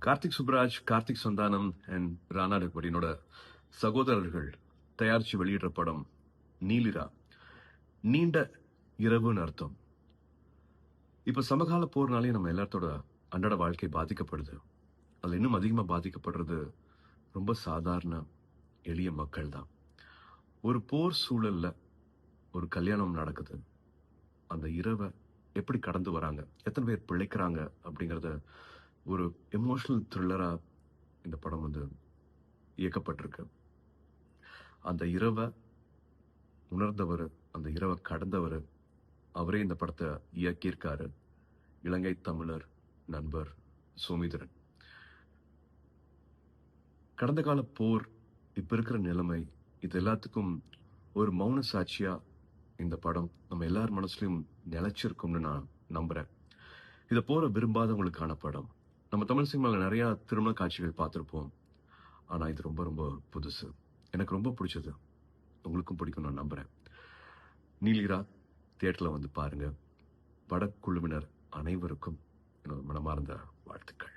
Karthik Subraj, Karthik Santhanam and Rana டக்படி என்னோட சகோதரர்கள் தயாரிச்சு வெளியிடுற படம் நீலிரா. நீண்ட இரவுன்னு அர்த்தம். இப்ப சமகால போர்னாலே நம்ம எல்லாத்தோட அன்றாட வாழ்க்கை பாதிக்கப்படுது. அதுல இன்னும் அதிகமா பாதிக்கப்படுறது ரொம்ப சாதாரண எளிய மக்கள் தான். ஒரு போர் சூழல்ல ஒரு கல்யாணம் நடக்குது. அந்த இரவை எப்படி கடந்து வராங்க, எத்தனை பேர் பிழைக்கிறாங்க அப்படிங்கறத ஒரு எமோஷனல் த்ரில்லரா இந்த படம் இயக்கப்பட்டிருக்கு. அந்த இரவை உணர்ந்தவர், அந்த இரவை கடந்தவர், அவரே இந்த படத்தை இயக்கியிருக்காரு. இலங்கை தமிழர் நண்பர் சோமிதரன். கடந்த கால போர், இப்ப இருக்கிற நிலைமை, இது எல்லாத்துக்கும் ஒரு மௌன சாட்சியா இந்த படம் நம்ம எல்லார் மனசுலயும் நிலைச்சிருக்கும்னு நான் நம்புறேன். இதை போற விரும்பாதவங்களுக்கான படம். நம்ம தமிழ் சினிமாவில் நிறைய திருமண காட்சிகள் பார்த்திருப்போம். ஆனா இது ரொம்ப ரொம்ப புதுசு. எனக்கு ரொம்ப பிடிச்சது. உங்களுக்கும் பிடிக்கும் நான் நம்புறேன். நீலிரா தியேட்டர்ல பாருங்க. படக்குழுவினர் அனைவருக்கும் என்னோட மனமார்ந்த வாழ்த்துக்கள்.